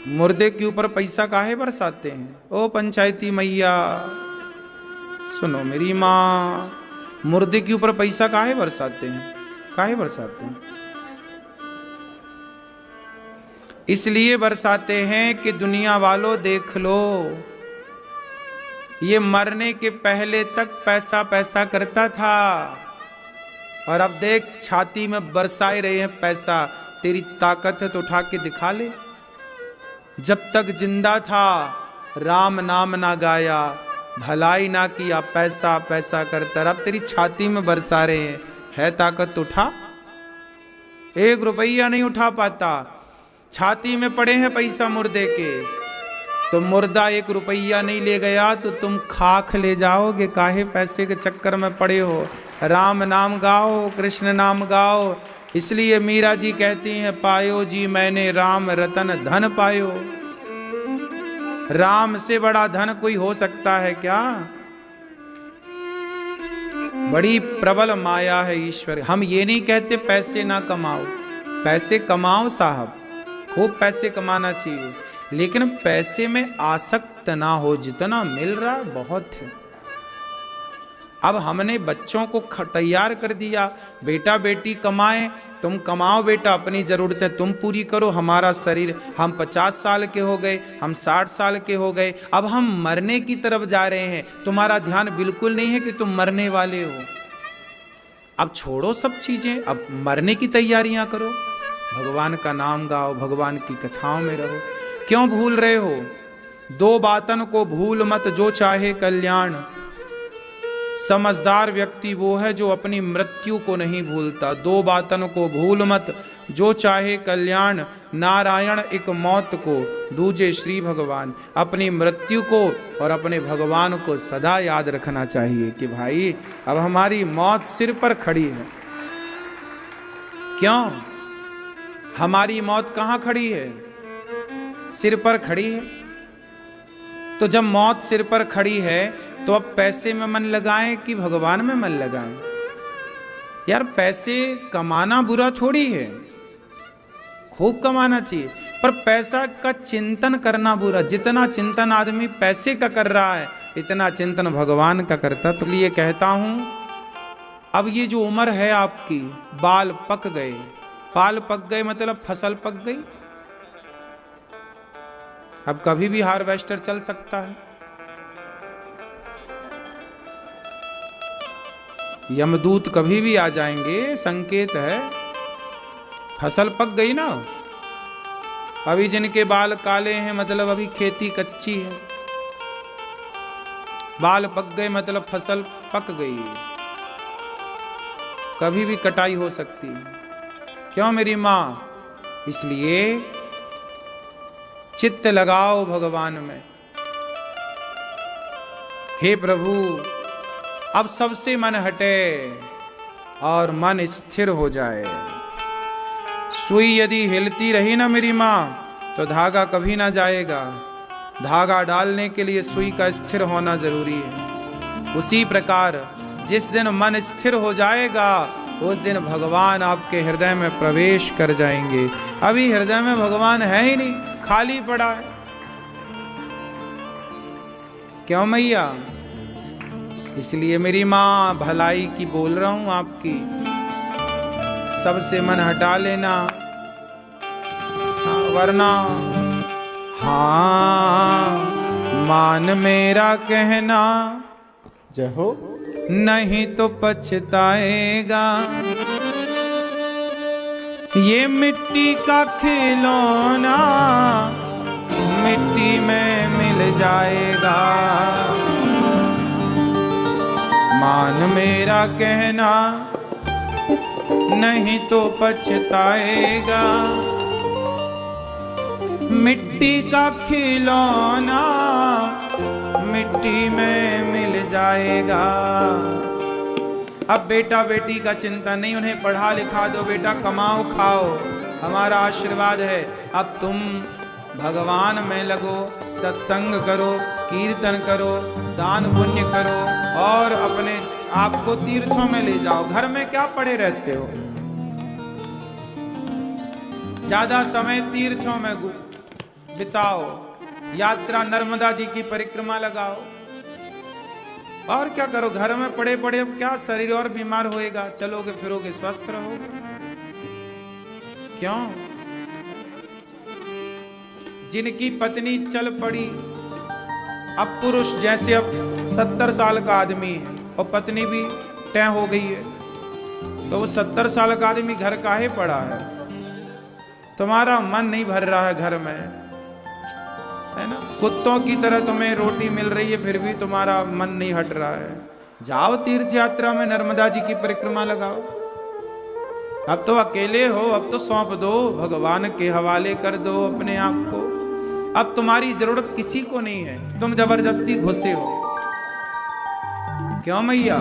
मुर्दे के ऊपर पैसा काहे बरसाते हैं? ओ पंचायती मैया सुनो मेरी माँ, मुर्दे के ऊपर पैसा काहे बरसाते हैं? काहे बरसाते हैं? इसलिए बरसाते हैं कि दुनिया वालों देख लो, ये मरने के पहले तक पैसा पैसा करता था और अब देख छाती में बरसाए रहे हैं पैसा। तेरी ताकत है तो उठा के दिखा ले। जब तक जिंदा था राम नाम ना गाया, भलाई ना किया, पैसा पैसा करता। अब तेरी छाती में बरसा रहे हैं, है ताकत तो उठा। 1 रुपया नहीं उठा पाता, छाती में पड़े हैं पैसा मुर्दे के। तो मुर्दा 1 रुपया नहीं ले गया तो तुम खाक ले जाओगे। काहे पैसे के चक्कर में पड़े हो? राम नाम गाओ, कृष्ण नाम गाओ। इसलिए मीरा जी कहती हैं, पायो जी मैंने राम रतन धन पायो। राम से बड़ा धन कोई हो सकता है क्या? बड़ी प्रबल माया है ईश्वर। हम ये नहीं कहते पैसे ना कमाओ, पैसे कमाओ साहब, खूब पैसे कमाना चाहिए, लेकिन पैसे में आसक्त ना हो। जितना मिल रहा बहुत है। अब हमने बच्चों को तैयार कर दिया, बेटा बेटी कमाएं, तुम कमाओ बेटा, अपनी जरूरतें तुम पूरी करो। हमारा शरीर, हम 50 साल के हो गए, हम 60 साल के हो गए, अब हम मरने की तरफ जा रहे हैं। तुम्हारा ध्यान बिल्कुल नहीं है कि तुम मरने वाले हो। अब छोड़ो सब चीजें, अब मरने की तैयारियां करो। भगवान का नाम गाओ, भगवान की कथाओं में रहो। क्यों भूल रहे हो? 2 बातन को भूल मत, जो चाहे कल्याण। समझदार व्यक्ति वो है जो अपनी मृत्यु को नहीं भूलता। 2 बातन को भूल मत, जो चाहे कल्याण। नारायण एक मौत को, दूजे श्री भगवान। अपनी मृत्यु को और अपने भगवान को सदा याद रखना चाहिए कि भाई अब हमारी मौत सिर पर खड़ी है। क्यों? हमारी मौत कहाँ खड़ी है? सिर पर खड़ी है। तो जब मौत सिर पर खड़ी है तो अब पैसे में मन लगाएं कि भगवान में मन लगाएं? यार पैसे कमाना बुरा थोड़ी है, खूब कमाना चाहिए, पर पैसा का चिंतन करना बुरा। जितना चिंतन आदमी पैसे का कर रहा है, इतना चिंतन भगवान का करता। तो लिए कहता हूं, अब ये जो उम्र है आपकी, बाल पक गए। बाल पक गए मतलब फसल पक गई। अब कभी भी हार्वेस्टर चल सकता है। यमदूत कभी भी आ जाएंगे, संकेत है। फसल पक गई ना। अभी जिनके बाल काले हैं मतलब अभी खेती कच्ची है। बाल पक गए मतलब फसल पक गई, कभी भी कटाई हो सकती है। क्यों मेरी माँ? इसलिए चित्त लगाओ भगवान में। हे प्रभु, अब सबसे मन हटे और मन स्थिर हो जाए। सुई यदि हिलती रही ना मेरी माँ, तो धागा कभी ना जाएगा। धागा डालने के लिए सुई का स्थिर होना जरूरी है। उसी प्रकार जिस दिन मन स्थिर हो जाएगा, उस दिन भगवान आपके हृदय में प्रवेश कर जाएंगे। अभी हृदय में भगवान है ही नहीं, खाली पड़ा है। क्यों मैया? इसलिए मेरी माँ भलाई की बोल रहा हूं आपकी। सबसे मन हटा लेना, वरना हाँ मान मेरा कहना, जय हो। नहीं तो पछताएगा। ये मिट्टी का खिलौना मिट्टी में मिल जाएगा। मान मेरा कहना, नहीं तो पछताएगा। मिट्टी का खिलौना मिट्टी में मिल जाएगा। अब बेटा बेटी का चिंता नहीं, उन्हें पढ़ा लिखा दो, बेटा कमाओ खाओ, हमारा आशीर्वाद है। अब तुम भगवान में लगो, सत्संग करो, कीर्तन करो, दान पुण्य करो और अपने आप को तीर्थों में ले जाओ। घर में क्या पड़े रहते हो? ज्यादा समय तीर्थों में बिताओ, यात्रा नर्मदा जी की परिक्रमा लगाओ, और क्या करो, घर में पड़े पड़े अब क्या, शरीर और बीमार होएगा, चलोगे फिरोगे स्वस्थ रहोगे। क्यों? जिनकी पत्नी चल पड़ी, अब पुरुष जैसे अब 70 साल का आदमी है और पत्नी भी तय हो गई है, तो वो 70 साल का आदमी घर काहे पड़ा है? तुम्हारा मन नहीं भर रहा है घर में, है ना? कुत्तों की तरह तुम्हें रोटी मिल रही है, फिर भी तुम्हारा मन नहीं हट रहा है। जाओ तीर्थ यात्रा में, नर्मदा जी की परिक्रमा लगाओ। अब तो अकेले हो, अब तो सौंप दो, भगवान के हवाले कर दो अपने आप को। अब तुम्हारी जरूरत किसी को नहीं है, तुम जबरदस्ती घुसे हो। क्यों मैया?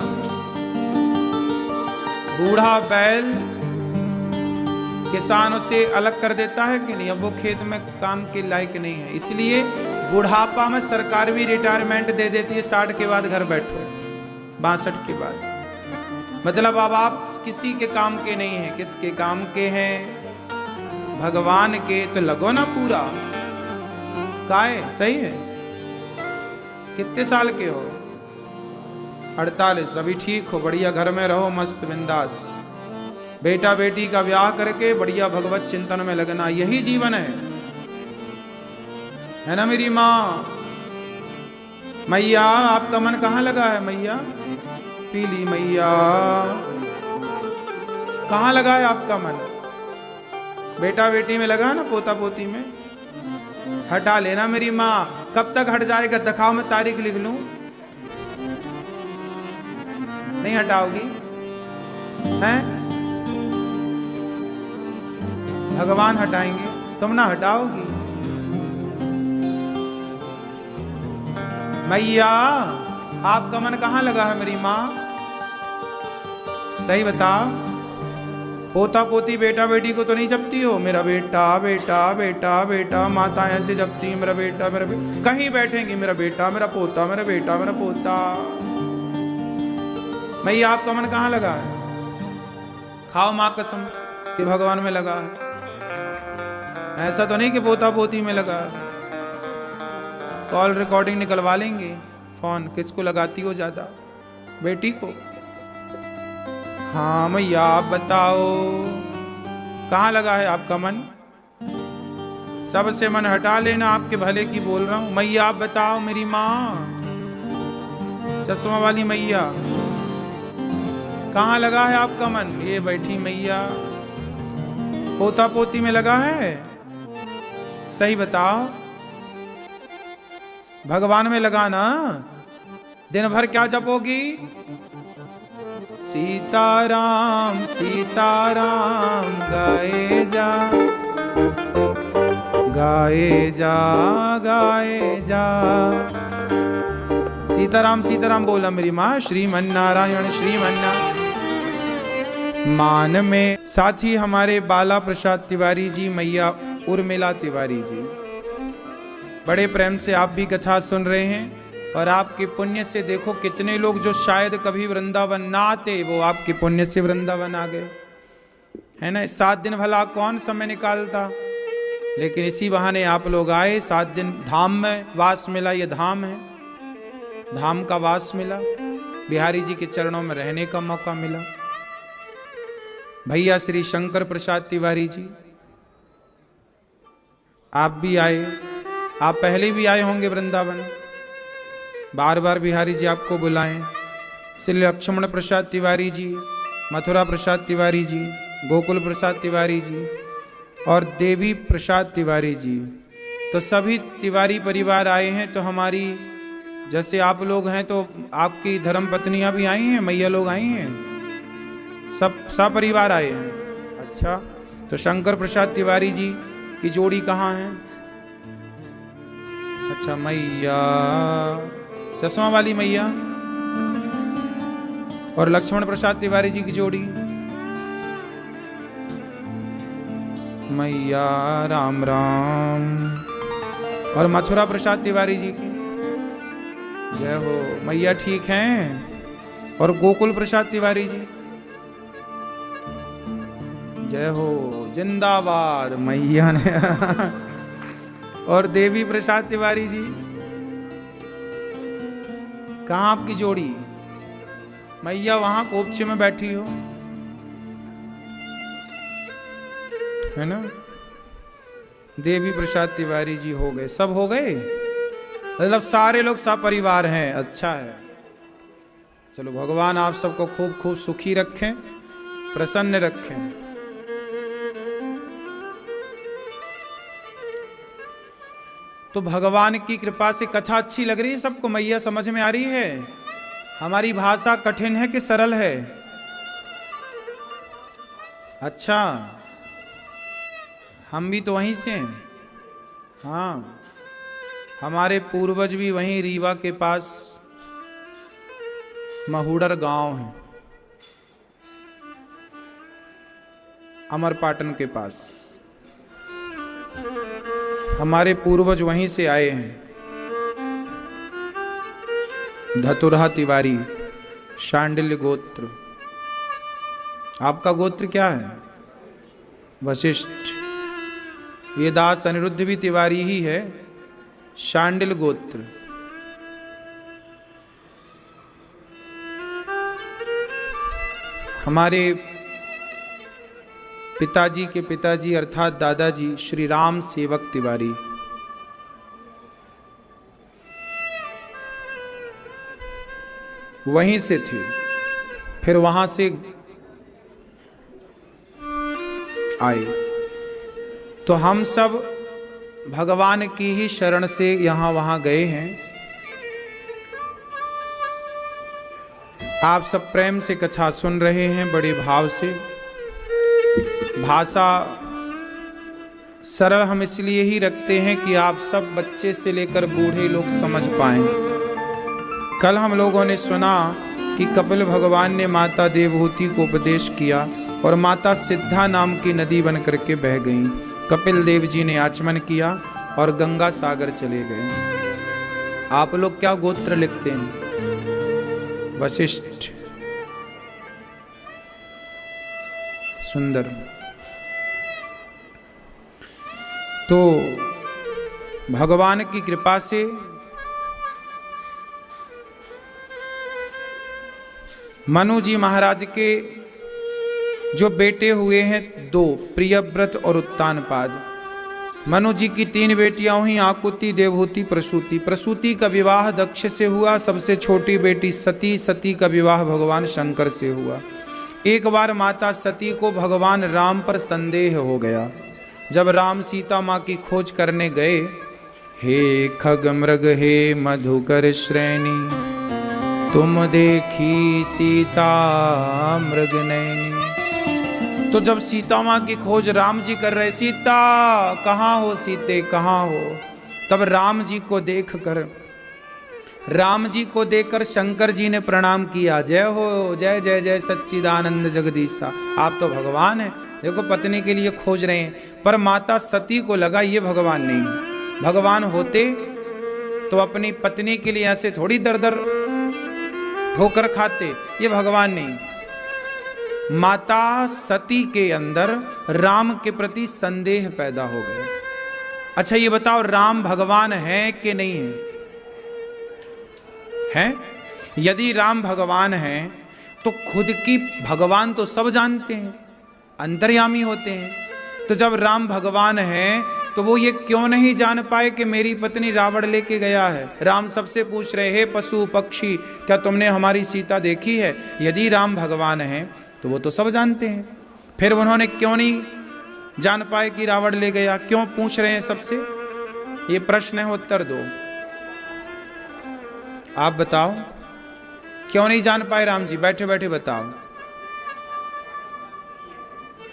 बूढ़ा बैल किसानों से अलग कर देता है कि नहीं? अब वो खेत में काम के लायक नहीं है, इसलिए बुढ़ापा में सरकार भी रिटायरमेंट दे देती है, 60 के बाद घर बैठो, 62 के बाद। मतलब अब आप किसी के काम के नहीं हैं। किसके काम के हैं? भगवान के। तो लगो ना पूरा। काहे? सही है। कितने साल के हो? 48। अभी ठीक हो, बढ़िया, घर में रहो मस्त बिंदास, बेटा बेटी का ब्याह करके बढ़िया भगवत चिंतन में लगना, यही जीवन है ना मेरी माँ? मैया आपका मन कहाँ लगा है मैया? पीली मैया, कहाँ लगा है आपका मन? बेटा बेटी में लगा ना, पोता पोती में? हटा लेना मेरी माँ। कब तक हट जाएगा? दिखाओ, मैं तारीख लिख लूं। नहीं हटाओगी? हैं? भगवान हटाएंगे, तुम ना हटाओगी। मैया आपका मन कहाँ लगा है मेरी माँ? सही बताओ। पोता पोती बेटा बेटी को तो नहीं जपती हो? मेरा बेटा बेटा बेटा बेटा, माता ऐसे जपती है, मेरा बेटा मेरा बेटा। कहीं बैठेंगी मेरा बेटा मेरा पोता, मेरा बेटा मेरा पोता। मैया आपका मन कहाँ लगा है? खाओ माँ कसम कि भगवान में लगा है। ऐसा तो नहीं कि पोता पोती में लगा है। कॉल रिकॉर्डिंग निकलवा लेंगे। फोन किसको लगाती हो ज्यादा? बेटी को। हाँ मैया आप बताओ, कहाँ लगा है आपका मन? सबसे मन हटा लेना, आपके भले की बोल रहा हूं। मैया आप बताओ मेरी माँ, चश्मा वाली मैया, कहाँ लगा है आपका मन? ये बैठी मैया। पोता पोती में लगा है? सही बताओ। भगवान में लगा ना? दिन भर क्या जपोगी? सीताराम सीताराम गाए जा गाए जा गाए जा। सीताराम सीताराम बोला मेरी माँ। श्रीमन नारायण श्रीमन नारायण। मान में साथी हमारे बाला प्रसाद तिवारी जी, मैया उर्मिला तिवारी जी, बड़े प्रेम से आप भी कथा सुन रहे हैं। और आपके पुण्य से देखो कितने लोग जो शायद कभी वृंदावन ना आते, वो आपके पुण्य से वृंदावन आ गए, है ना? 7 दिन भला कौन समय निकालता, लेकिन इसी बहाने आप लोग आए। 7 दिन धाम में वास मिला, ये धाम है, धाम का वास मिला, बिहारी जी के चरणों में रहने का मौका मिला। भैया श्री शंकर प्रसाद तिवारी जी, आप भी आए। आप पहले भी आए होंगे वृंदावन, बार बार बिहारी जी आपको बुलाएं। श्री लक्ष्मण प्रसाद तिवारी जी, मथुरा प्रसाद तिवारी जी, गोकुल प्रसाद तिवारी जी और देवी प्रसाद तिवारी जी, तो सभी तिवारी परिवार आए हैं। तो हमारी जैसे आप लोग हैं तो आपकी धर्म पत्नियां भी आई हैं, मैया लोग आई हैं, सब परिवार आए हैं। अच्छा, तो शंकर प्रसाद तिवारी जी की जोड़ी कहाँ है? अच्छा, मैया चश्मा वाली मैया और लक्ष्मण प्रसाद तिवारी जी की जोड़ी, मैया राम राम। और मथुरा प्रसाद तिवारी जी की जय हो, मैया ठीक हैं। और गोकुल प्रसाद तिवारी जी जय हो, जिंदाबाद मैया ने। और देवी प्रसाद तिवारी जी, कहां आपकी जोड़ी? मैया वहां कोपचे में बैठी हो, है ना। देवी प्रसाद तिवारी जी हो गए, सब हो गए, मतलब सारे लोग सपरिवार हैं। अच्छा है, चलो भगवान आप सबको खूब खूब सुखी रखें, प्रसन्न रखें। तो भगवान की कृपा से कथा अच्छी लग रही है सबको? मैया समझ में आ रही है? हमारी भाषा कठिन है कि सरल है? अच्छा, हम भी तो वहीं से हैं। हाँ, हमारे पूर्वज भी वहीं रीवा के पास महुड़र गांव है, अमरपाटन के पास। हमारे पूर्वज वहीं से आए हैं। धतुरहा तिवारी, शांडिल्य गोत्र। आपका गोत्र क्या है? वशिष्ठ। ये दास अनिरुद्ध भी तिवारी ही है, शांडिल गोत्र। हमारे पिताजी के पिताजी अर्थात दादाजी श्री राम सेवक तिवारी। वहीं से थे, फिर वहां से आए। तो हम सब भगवान की ही शरण से यहां वहां गए हैं। आप सब प्रेम से कथा सुन रहे हैं, बड़े भाव से। भाषा सरल हम इसलिए ही रखते हैं कि आप सब बच्चे से लेकर बूढ़े लोग समझ पाएं। कल हम लोगों ने सुना कि कपिल भगवान ने माता देवहूति को उपदेश किया और माता सिद्धा नाम की नदी बन करके बह गईं। कपिल देव जी ने आचमन किया और गंगा सागर चले गए। आप लोग क्या गोत्र लिखते हैं? वशिष्ठ। सुंदर। तो भगवान की कृपा से मनु जी महाराज के जो बेटे हुए हैं दो, प्रियव्रत और उत्तानपाद। मनु जी की 3 बेटियां हुई, आकुति, देवहूति, प्रसूति। प्रसूति का विवाह दक्ष से हुआ। सबसे छोटी बेटी सती, सती का विवाह भगवान शंकर से हुआ। एक बार माता सती को भगवान राम पर संदेह हो गया। जब राम सीता माँ की खोज करने गए, हे खग मृग हे मधुकर श्रेणी, तुम देखी सीता मृग नैनी। तो जब सीता माँ की खोज राम जी कर रहे, सीता कहाँ हो, सीते कहाँ हो, तब राम जी को देखकर शंकर जी ने प्रणाम किया। जय हो, जय जय जय सच्चिदानंद जगदीशा। आप तो भगवान हैं, देखो पत्नी के लिए खोज रहे हैं। पर माता सती को लगा ये भगवान नहीं। भगवान होते तो अपनी पत्नी के लिए ऐसे थोड़ी दर दर ठोकर खाते, ये भगवान नहीं। माता सती के अंदर राम के प्रति संदेह पैदा हो गया। अच्छा ये बताओ, राम भगवान है कि नहीं है? हैं? यदि राम भगवान हैं तो खुद की भगवान तो सब जानते हैं, अंतर्यामी होते हैं। तो जब राम भगवान हैं तो वो ये क्यों नहीं जान पाए कि मेरी पत्नी रावण लेके गया है? राम सबसे पूछ रहे, हे पशु पक्षी, क्या तुमने हमारी सीता देखी है? यदि राम भगवान हैं तो वो तो सब जानते हैं, फिर उन्होंने क्यों नहीं जान पाए कि रावण ले गया? क्यों पूछ रहे हैं सबसे? ये प्रश्न है, उत्तर दो। आप बताओ, क्यों नहीं जान पाए राम जी? बैठे बैठे बताओ।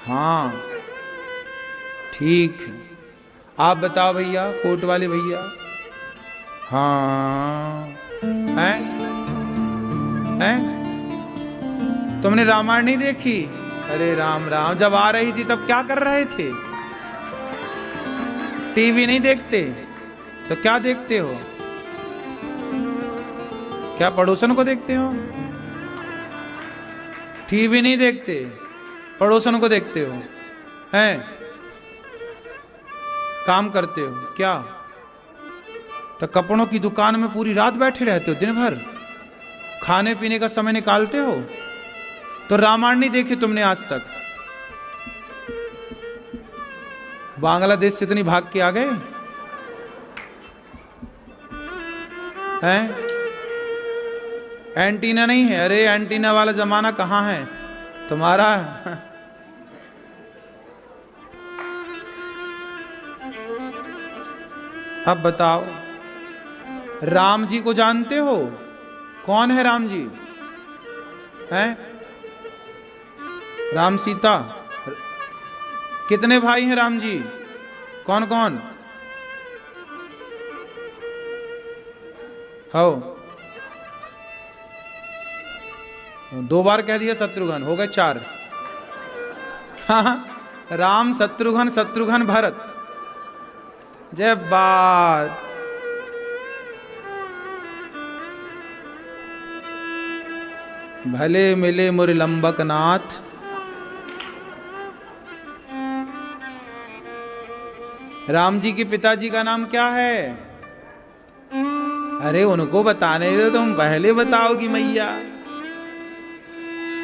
हाँ ठीक है, आप बताओ भैया, कोट वाले भैया। हाँ हैं? तुमने रामायण नहीं देखी? अरे राम राम, जब आ रही थी तब क्या कर रहे थे? टीवी नहीं देखते तो क्या देखते हो? क्या पड़ोसन को देखते हो? टीवी नहीं देखते, पड़ोसन को देखते हो, हैं? काम करते हो क्या? तो कपड़ों की दुकान में पूरी रात बैठे रहते हो, दिन भर खाने पीने का समय निकालते हो? तो रामायण नहीं देखी तुमने आज तक? बांग्लादेश से इतनी भाग के आ गए हैं? एंटीना नहीं है? अरे एंटीना वाला जमाना कहां है तुम्हारा? अब बताओ, राम जी को जानते हो? कौन है राम जी? हैं? राम सीता। कितने भाई हैं राम जी? कौन कौन हो? 2 बार कह दिया शत्रुघ्न, हो गए 4। हाँ, राम शत्रुघ्न, शत्रुघ्न भरत। जय बात। भले मिले मुरि लंबक नाथ, राम जी के पिताजी का नाम क्या है? अरे उनको बताने दो, तुम पहले बताओगी मैया।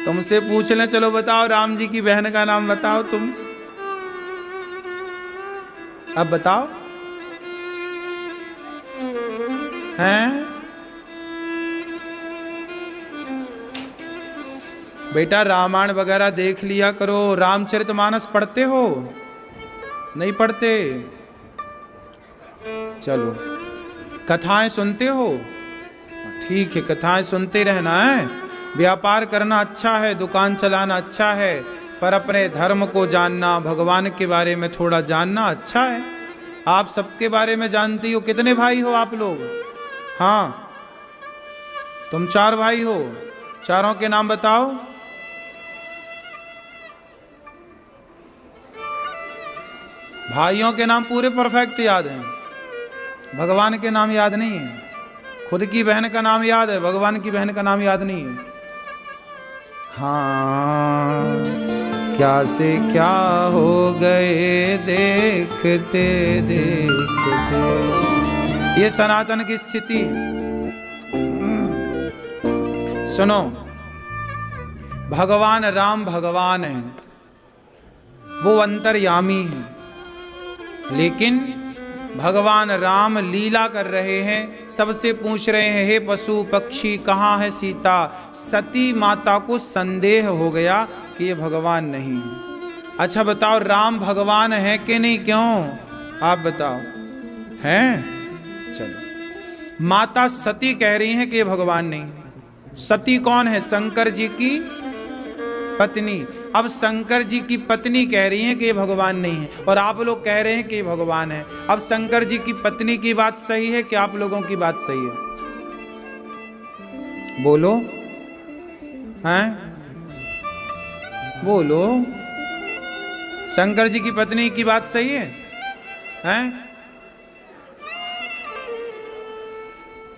तुमसे पूछ लें, चलो बताओ राम जी की बहन का नाम बताओ तुम। अब बताओ हैं? बेटा रामायण वगैरह देख लिया करो। रामचरितमानस पढ़ते हो? नहीं पढ़ते? चलो, कथाएं सुनते हो? ठीक है, कथाएं सुनते रहना है। व्यापार करना अच्छा है, दुकान चलाना अच्छा है, पर अपने धर्म को जानना, भगवान के बारे में थोड़ा जानना अच्छा है। आप सबके बारे में जानती हो। कितने भाई हो आप लोग? हाँ, तुम 4 भाई हो। चारों के नाम बताओ। भाइयों के नाम पूरे परफेक्ट याद हैं, भगवान के नाम याद नहीं है। खुद की बहन का नाम याद है, भगवान की बहन का नाम याद नहीं है। हाँ, क्या से क्या हो गए देखते देखते। ये सनातन की स्थिति। सुनो, भगवान राम भगवान है, वो अंतर्यामी है, लेकिन भगवान राम लीला कर रहे हैं। सबसे पूछ रहे हैं, हे पशु पक्षी कहाँ है सीता? सती माता को संदेह हो गया कि ये भगवान नहीं है। अच्छा बताओ, राम भगवान है कि नहीं? क्यों? आप बताओ, हैं? चलो, माता सती कह रही हैं कि ये भगवान नहीं। सती कौन है? शंकर जी की पत्नी। अब शंकर जी की पत्नी कह रही है कि ये भगवान नहीं है, और आप लोग कह रहे हैं कि ये भगवान है। अब शंकर जी की पत्नी की बात सही है कि आप लोगों की बात सही है? बोलो, हैं? बोलो, शंकर जी की पत्नी की बात सही है? हैं?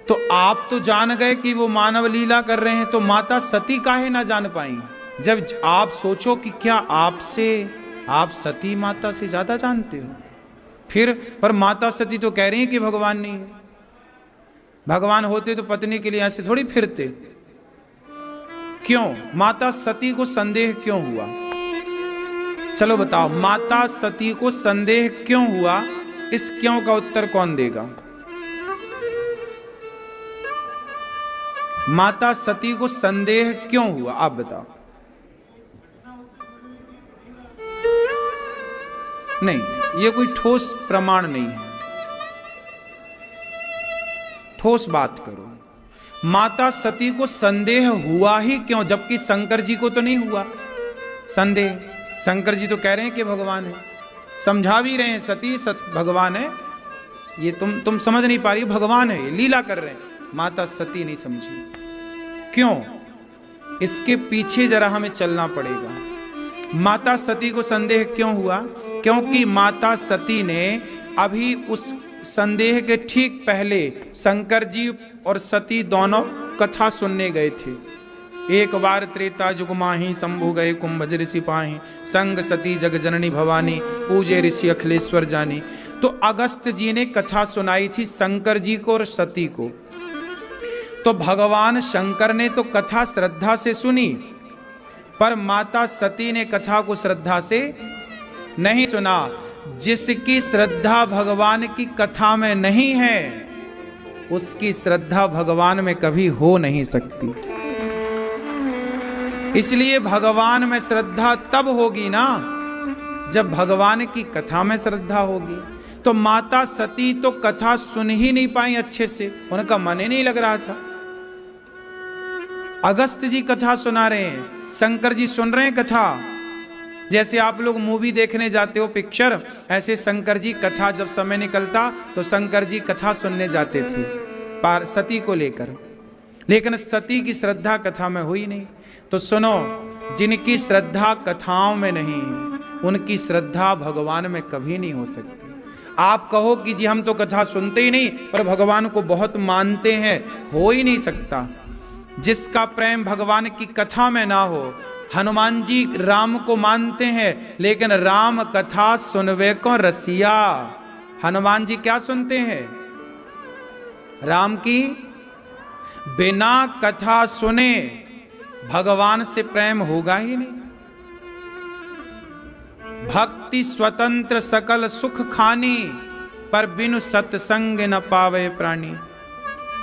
तो आप तो जान गए कि वो मानव लीला कर रहे हैं, तो माता सती काहे ना जान पाई? जब आप सोचो कि क्या आपसे आप सती माता से ज्यादा जानते हो? फिर पर माता सती तो कह रही है कि भगवान नहीं है। भगवान होते तो पत्नी के लिए ऐसे थोड़ी फिरते। क्यों माता सती को संदेह क्यों हुआ? चलो बताओ, माता सती को संदेह क्यों हुआ? इस क्यों का उत्तर कौन देगा? माता सती को संदेह क्यों हुआ, आप बताओ। नहीं, ये कोई ठोस प्रमाण नहीं है। ठोस बात करो। माता सती को संदेह हुआ ही क्यों, जबकि शंकर जी को तो नहीं हुआ संदेह? शंकर जी तो कह रहे हैं कि भगवान है, समझा भी रहे हैं सती भगवान है। ये तुम समझ नहीं पा रही, भगवान है, ये लीला कर रहे हैं। माता सती नहीं समझी। क्यों? इसके पीछे जरा हमें चलना पड़ेगा। माता सती को संदेह क्यों हुआ? क्योंकि माता सती ने अभी उस संदेह के ठीक पहले शंकर जी और सती दोनों कथा सुनने गए थे। एक बार त्रेता युग माही शंभु गए कुंभज ऋषि पाही, संग सती जग जननी भवानी, पूजे ऋषि अखिलेश्वर जानी। तो अगस्त जी ने कथा सुनाई थी शंकर जी को और सती को। तो भगवान शंकर ने तो कथा श्रद्धा से सुनी, पर माता सती ने कथा को श्रद्धा से नहीं सुना। जिसकी श्रद्धा भगवान की कथा में नहीं है, उसकी श्रद्धा भगवान में कभी हो नहीं सकती। इसलिए भगवान में श्रद्धा तब होगी ना जब भगवान की कथा में श्रद्धा होगी। तो माता सती तो कथा सुन ही नहीं पाई अच्छे से, उनका मन ही नहीं लग रहा था। अगस्त जी कथा सुना रहे हैं, शंकर जी सुन रहे हैं कथा। जैसे आप लोग मूवी देखने जाते हो पिक्चर, ऐसे शंकर जी कथा जब समय निकलता तो शंकर जी कथा सुनने जाते थे सती को लेकर। लेकिन सती की श्रद्धा कथा में हुई नहीं। तो सुनो, जिनकी श्रद्धा कथाओं में नहीं, उनकी श्रद्धा भगवान में कभी नहीं हो सकती। आप कहो कि जी हम तो कथा सुनते ही नहीं पर भगवान को बहुत मानते हैं, हो ही नहीं सकता। जिसका प्रेम भगवान की कथा में ना हो, हनुमान जी राम को मानते हैं लेकिन राम कथा सुनवे को रसिया। हनुमान जी क्या सुनते हैं? राम की बिना कथा सुने भगवान से प्रेम होगा ही नहीं। भक्ति स्वतंत्र सकल सुख खानी, पर बिनु सत्संग न पावे प्राणी।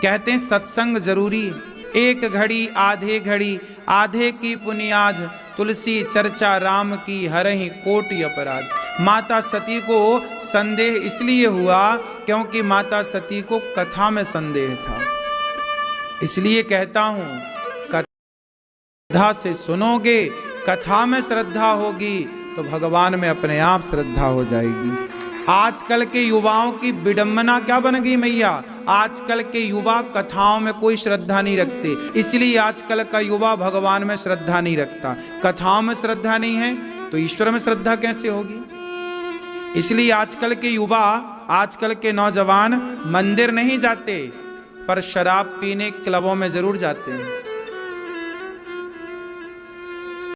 कहते हैं सत्संग जरूरी, एक घड़ी आधे घड़ी आधे की पुनियाद, तुलसी चर्चा राम की हरहि कोटि अपराध। माता सती को संदेह इसलिए हुआ क्योंकि माता सती को कथा में संदेह था। इसलिए कहता हूं, कथा से सुनोगे, कथा में श्रद्धा होगी तो भगवान में अपने आप श्रद्धा हो जाएगी। आजकल के युवाओं की विडंबना क्या बन गई मैया? आजकल के युवा कथाओं में कोई श्रद्धा नहीं रखते, इसलिए आजकल का युवा भगवान में श्रद्धा नहीं रखता। कथाओं में श्रद्धा नहीं है तो ईश्वर में श्रद्धा कैसे होगी? इसलिए आजकल के युवा, आजकल के नौजवान मंदिर नहीं जाते, पर शराब पीने क्लबों में जरूर जाते हैं।